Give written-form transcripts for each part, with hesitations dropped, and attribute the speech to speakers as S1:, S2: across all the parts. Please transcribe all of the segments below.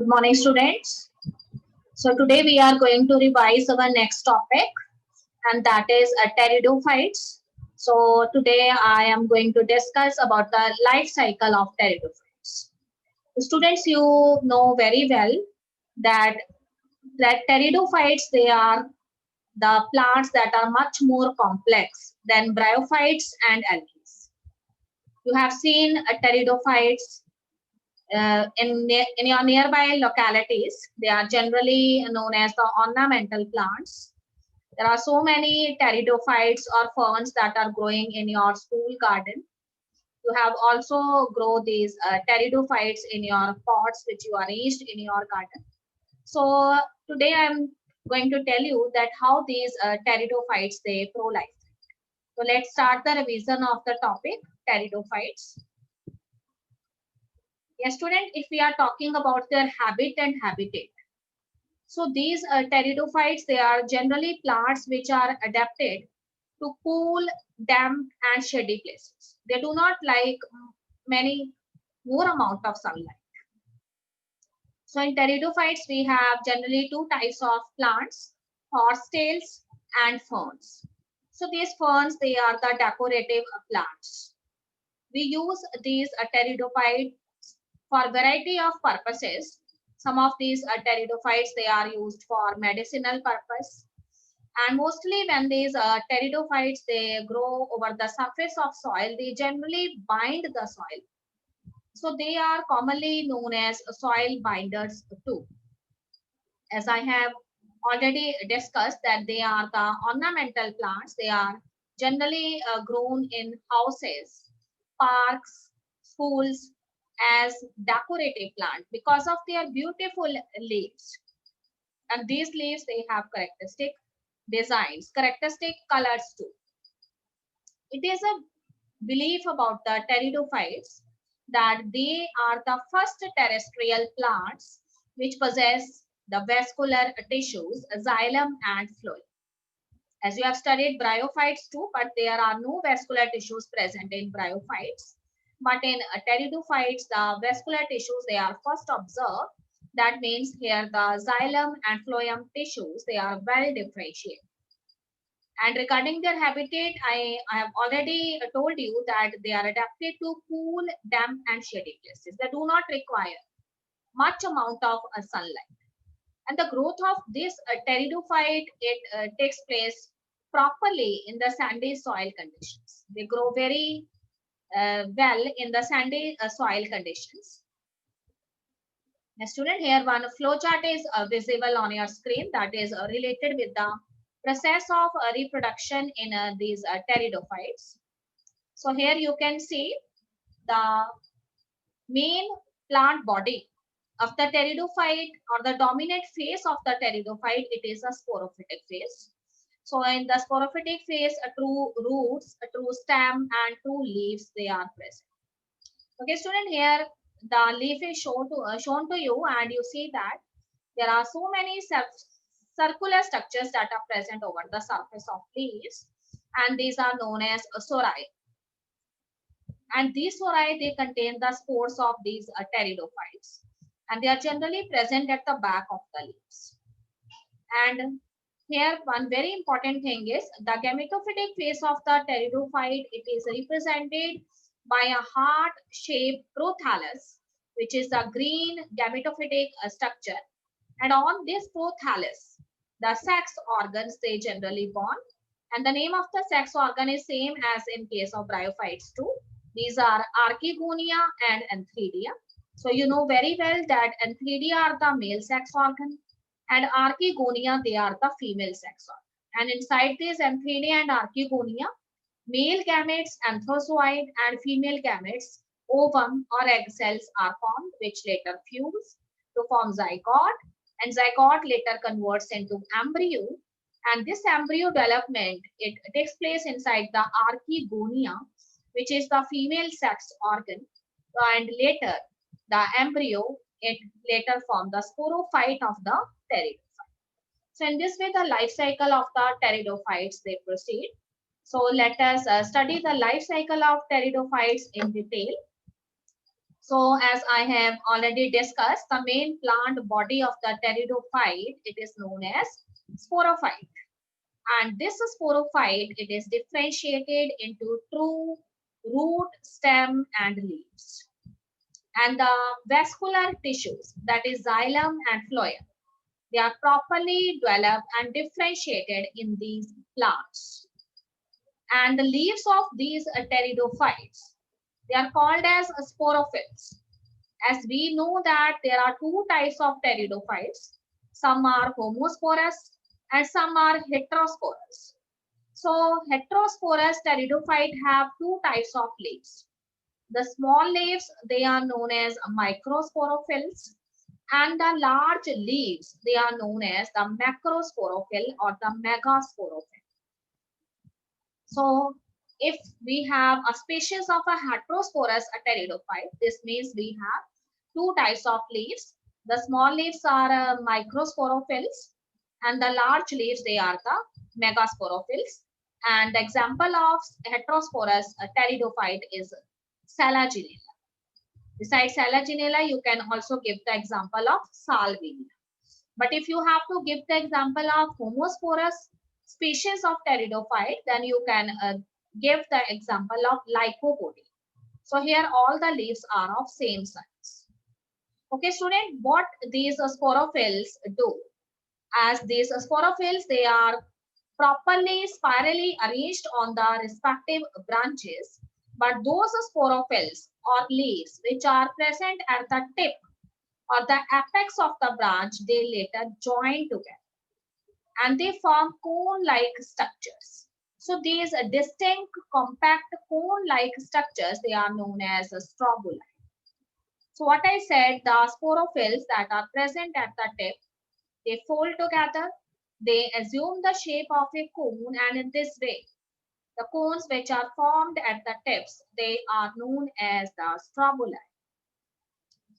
S1: Good morning, students. So today we are going to revise our next topic, and that is pteridophytes. So today I am going to discuss about the life cycle of pteridophytes. Students, you know very well that pteridophytes, they are the plants that are much more complex than bryophytes and algae. You have seen pteridophytes in your nearby localities. They are generally known as the ornamental plants. There are so many pteridophytes or ferns that are growing in your school garden. You have also grow these pteridophytes in your pots which you arranged in your garden. So today I am going to tell you that how these pteridophytes they prolife. So let's start the revision of the topic pteridophytes. Yes, student, if we are talking about their habit and habitat. So these pteridophytes, they are generally plants which are adapted to cool, damp and shady places. They do not like many more amount of sunlight. So in pteridophytes, we have generally two types of plants, horsetails and ferns. So these ferns, they are the decorative plants. We use these pteridophytes for variety of purposes. Some of these pteridophytes, they are used for medicinal purpose. And mostly when these pteridophytes, they grow over the surface of soil, they generally bind the soil. So they are commonly known as soil binders too. As I have already discussed that they are the ornamental plants. They are generally grown in houses, parks, schools as decorative plant because of their beautiful leaves. And these leaves, they have characteristic designs, characteristic colors too. It is a belief about the pteridophytes that they are the first terrestrial plants which possess the vascular tissues, xylem and phloem. As you have studied bryophytes too, but there are no vascular tissues present in bryophytes. But in pteridophytes, the vascular tissues, they are first observed. That means here the xylem and phloem tissues, they are well differentiated. And regarding their habitat, I have already told you that they are adapted to cool, damp and shady places. They do not require much amount of sunlight. And the growth of this pteridophyte, it takes place properly in the sandy soil conditions. They grow very well in the sandy soil conditions. Now, student, here one flow chart is visible on your screen that is related with the process of reproduction in these pteridophytes. So here you can see the main plant body of the pteridophyte, or the dominant phase of the pteridophyte, it is a sporophytic phase. So in the sporophytic phase, two roots, a true stem and two leaves, they are present. Okay, student, here the leaf is shown to you, and you see that there are so many circular structures that are present over the surface of leaves, and these are known as sori. And these sori, they contain the spores of these pteridophytes, and they are generally present at the back of the leaves. And here one very important thing is the gametophytic phase of the pteridophyte. It is represented by a heart-shaped prothallus, which is a green gametophytic structure. And on this prothallus, the sex organs, they generally born. And the name of the sex organ is same as in case of bryophytes too. These are Archegonia and Antheridia. So you know very well that Antheridia are the male sex organ and Archegonia, they are the female sex organ. And inside this Antheridia and Archegonia, male gametes, anthozoid, and female gametes, ovum or egg cells are formed, which later fuse to form zygote, and zygote later converts into embryo. And this embryo development, it takes place inside the Archegonia, which is the female sex organ, and later the embryo, it later forms the sporophyte of the pteridophyte. So in this way, the life cycle of the pteridophytes, they proceed. So let us study the life cycle of pteridophytes in detail. So as I have already discussed, the main plant body of the pteridophyte, it is known as sporophyte. And this sporophyte, it is differentiated into true root, stem, and leaves. And the vascular tissues, that is xylem and phloem, they are properly developed and differentiated in these plants. And the leaves of these pteridophytes, they are called as sporophylls. As we know that there are two types of pteridophytes. Some are homosporous and some are heterosporous. So heterosporous pteridophyte have two types of leaves. The small leaves, they are known as microsporophylls, and the large leaves, they are known as the macrosporophyll or the megasporophyll. So if we have a species of a heterosporous pteridophyte, this means we have two types of leaves. The small leaves are microsporophylls, and the large leaves, they are the megasporophylls. And the example of heterosporous pteridophyte is Selaginella. Besides Selaginella, you can also give the example of Salvia. But if you have to give the example of homosporous species of pteridophyte, then you can give the example of Lycopodium. So here all the leaves are of same size. Okay, student, what these sporophylls do? As these sporophylls, they are properly spirally arranged on the respective branches, but those sporophylls or leaves which are present at the tip or the apex of the branch, they later join together and they form cone-like structures. So these distinct, compact cone-like structures, they are known as strobili. So what I said, the sporophylls that are present at the tip, they fold together, they assume the shape of a cone, and in this way, the cones which are formed at the tips, they are known as the strobili.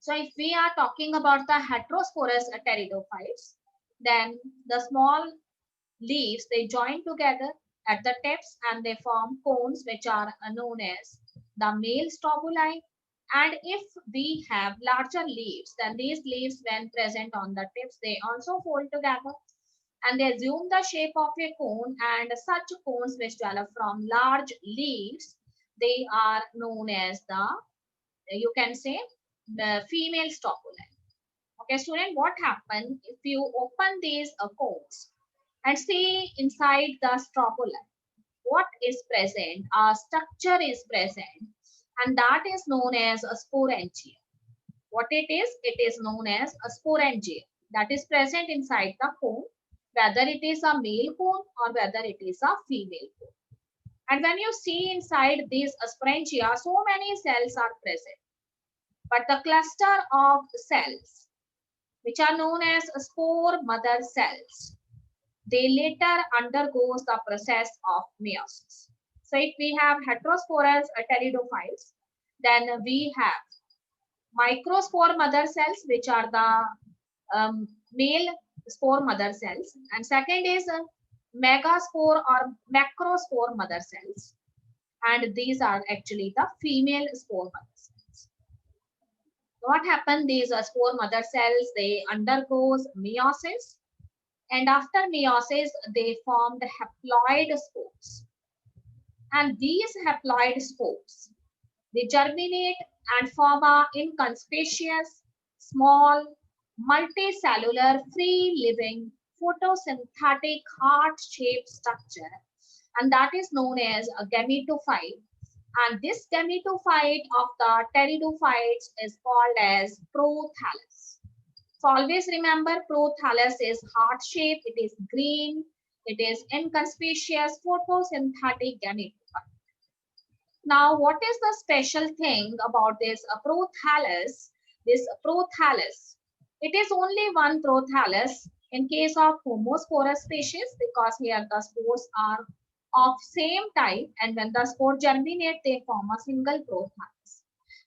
S1: So if we are talking about the heterosporous pteridophytes, then the small leaves, they join together at the tips and they form cones which are known as the male strobili. And if we have larger leaves, then these leaves when present on the tips, they also fold together and they assume the shape of a cone, and such cones which develop from large leaves, they are known as the, you can say, the female strobili. Okay, student, what happens if you open these cones and see inside the strobili? What is present? A structure is present, and that is known as a sporangia. What it is known as a sporangia that is present inside the cone, whether it is a male cone or whether it is a female cone. And when you see inside these sporangia, so many cells are present, but the cluster of cells, which are known as spore mother cells, they later undergoes the process of meiosis. So if we have heterosporous pteridophytes, then we have microspore mother cells, which are the male spore mother cells, and second is megaspore or macrospore mother cells, and these are actually the female spore mother cells. What happened? These spore mother cells, they undergoes meiosis, and after meiosis, they form the haploid spores. And these haploid spores, they germinate and form a inconspicuous, small, multicellular, free-living, photosynthetic, heart-shaped structure, and that is known as a gametophyte. And this gametophyte of the pteridophytes is called as prothallus. So always remember, prothallus is heart-shaped, it is green, it is inconspicuous, photosynthetic gametophyte. Now, what is the special thing about this prothallus? This prothallus, it is only one prothallus in case of homosporous species, because here the spores are of same type, and when the spore germinate, they form a single prothallus.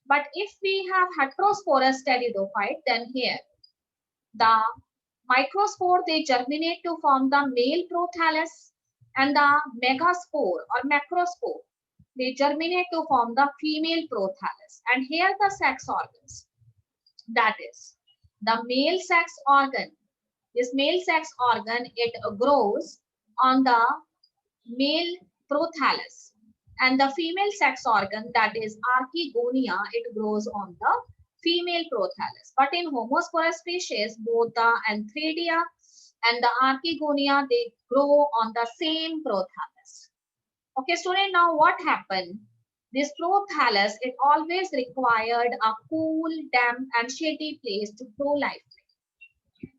S1: But if we have heterosporous pteridophyte, then here the microspore, they germinate to form the male prothallus, and the megaspore or macrospore, they germinate to form the female prothallus. And here the sex organs, that is the male sex organ. This male sex organ, it grows on the male prothallus, and the female sex organ, that is archegonia, it grows on the female prothallus. But in Homospora species, both the antheridia and the archegonia, they grow on the same prothallus. Okay, student, now what happened? This prothallus, it always required a cool, damp and shady place to grow life.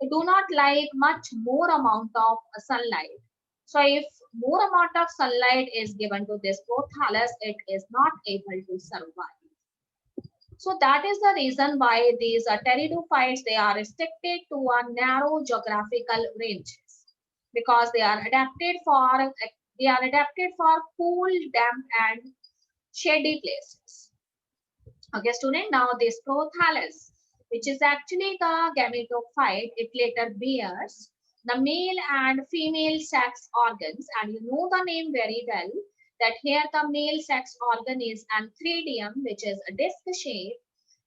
S1: They do not like much more amount of sunlight. So if more amount of sunlight is given to this prothallus, it is not able to survive. So that is the reason why these pteridophytes, they are restricted to a narrow geographical ranges, because they are adapted for cool, damp and shady places. Okay, student, now this prothallus, which is actually the gametophyte, it later bears the male and female sex organs, and you know the name very well, that here the male sex organ is antheridium, which is a disc shape,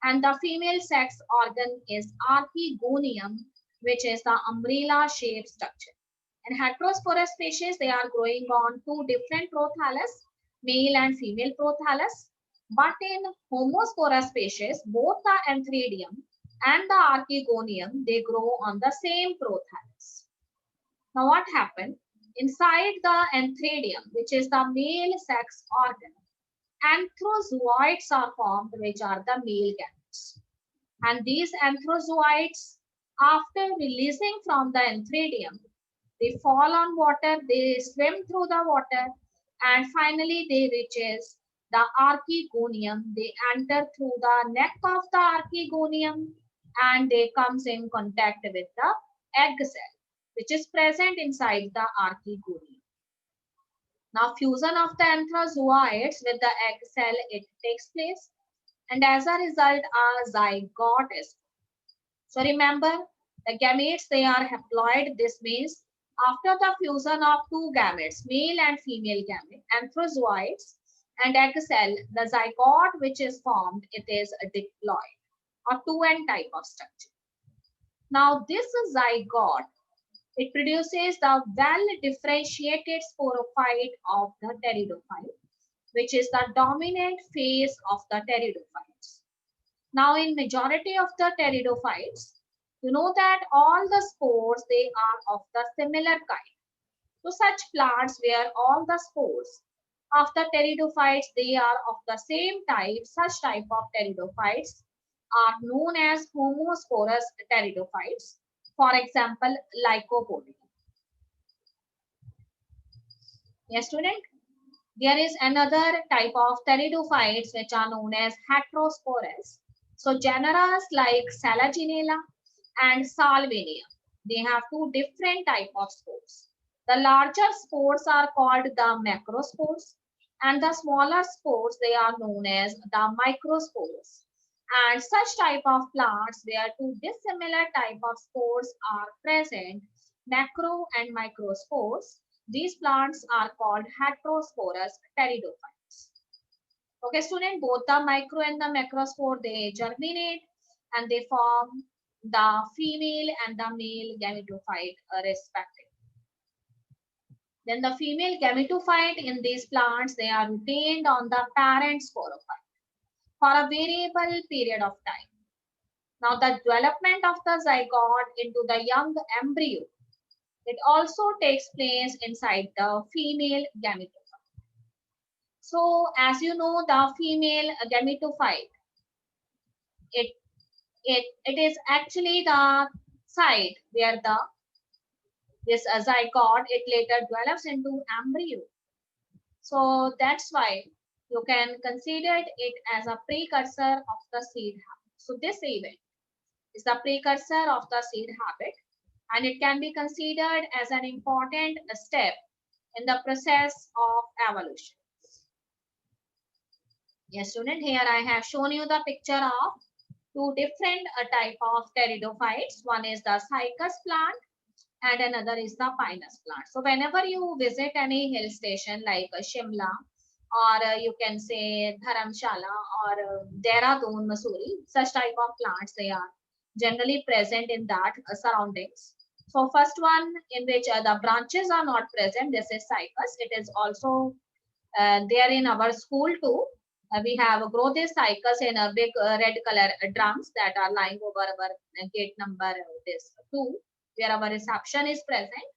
S1: and the female sex organ is archegonium, which is the umbrella shaped structure. In Heterospora species, they are growing on two different prothallus, male and female prothallus. But in Homospora species, both the antheridium and the archegonium, they grow on the same prothallus. Now what happened? Inside the antheridium, which is the male sex organ, anthrozoids are formed, which are the male gametes. And these anthrozoids, after releasing from the antheridium, they fall on water, they swim through the water, and finally they reaches the archegonium. They enter through the neck of the archegonium and they comes in contact with the egg cell, which is present inside the archegonium. Now fusion of the anthrozoids with the egg cell, it takes place, and as a result a zygote is formed. So remember, the gametes, they are haploid. This means after the fusion of two gametes, male and female gamete, anthrozoids and egg cell, the zygote which is formed, it is a diploid or 2N type of structure. Now this zygote, it produces the well-differentiated sporophyte of the pteridophyte, which is the dominant phase of the pteridophytes. Now in majority of the pteridophytes, you know that all the spores, they are of the similar kind. So such plants where all the spores of the pteridophytes, they are of the same type, such type of pteridophytes are known as homosporous pteridophytes. For example, Lycopodium. Yes, student? There is another type of pteridophytes which are known as heterosporous. So genera like Selaginella and Salvinia, they have two different type of spores. The larger spores are called the macrospores, and the smaller spores, they are known as the microspores. And such type of plants where two dissimilar type of spores are present, macro and microspores, these plants are called heterosporous pteridophytes. Okay, student, both the micro and the macrospore, they germinate and they form the female and the male gametophyte respectively. Then the female gametophyte in these plants, they are retained on the parent sporophyte for a variable period of time. Now the development of the zygote into the young embryo, it also takes place inside the female gametophyte. So as you know, the female gametophyte, it is actually the site where this zygote, it later develops into embryo. So that's why you can consider it as a precursor of the seed habit. So this event is the precursor of the seed habit, and it can be considered as an important step in the process of evolution. Yes, student, here I have shown you the picture of two different type of pteridophytes. One is the cycas plant and another is the pinus plant. So whenever you visit any hill station like Shimla or you can say Dharamshala or Dehradun, Missouri. Such type of plants, they are generally present in that surroundings. So first one in which the branches are not present, this is cycas. It is also there in our school too. We have grow this cycas in a big red color drums that are lying over our gate number this 2, where our reception is present.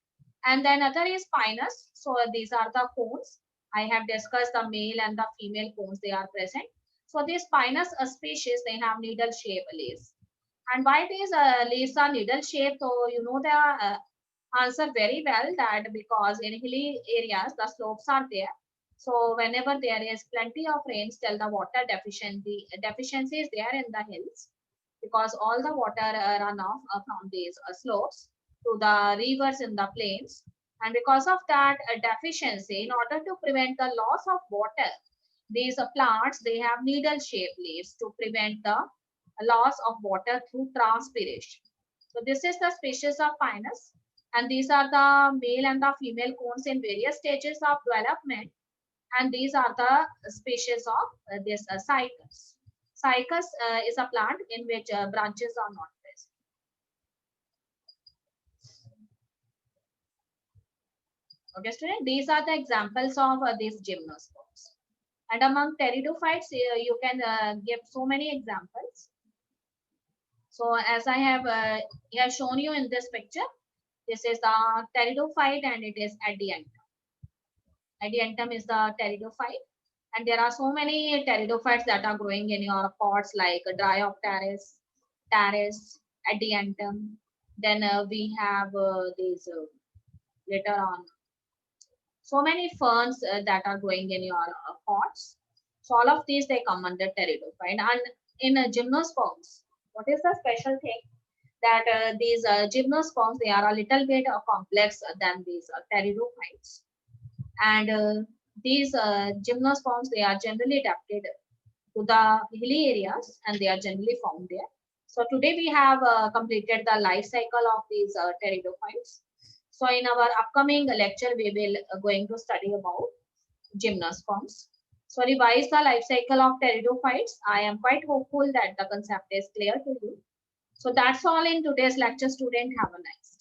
S1: And then other is pinus. So these are the cones. I have discussed the male and the female cones, they are present. So these pinus species, they have needle shaped leaves. And why these leaves are needle shaped? So you know the answer very well, that because in hilly areas the slopes are there. So whenever there is plenty of rain, still the water deficiency is there in the hills, because all the water run off from these slopes to the rivers in the plains. And because of that deficiency, in order to prevent the loss of water, these plants, they have needle shaped leaves to prevent the loss of water through transpiration. So this is the species of pinus, and these are the male and the female cones in various stages of development, and these are the species of this cycas. Cycas is a plant in which branches are not present. Okay, student, these are the examples of these gymnosperms. And among pteridophytes, you can give so many examples. So as I have here shown you in this picture, this is the pteridophyte and it is adiantum. Adiantum is the pteridophyte. And there are so many pteridophytes that are growing in your pots like Dryopteris, Pteris, Adiantum. Then we have these later on so many ferns that are growing in your pots. So all of these, they come under pteridophyte. And in gymnosperms, what is the special thing? That these gymnosperms, they are a little bit complex than these pteridophytes. And these gymnosperms, they are generally adapted to the hilly areas and they are generally found there. So today we have completed the life cycle of these pteridophytes. So in our upcoming lecture, we will going to study about gymnosperms. So revise the life cycle of pteridophytes. I am quite hopeful that the concept is clear to you. So that's all in today's lecture, student. Have a nice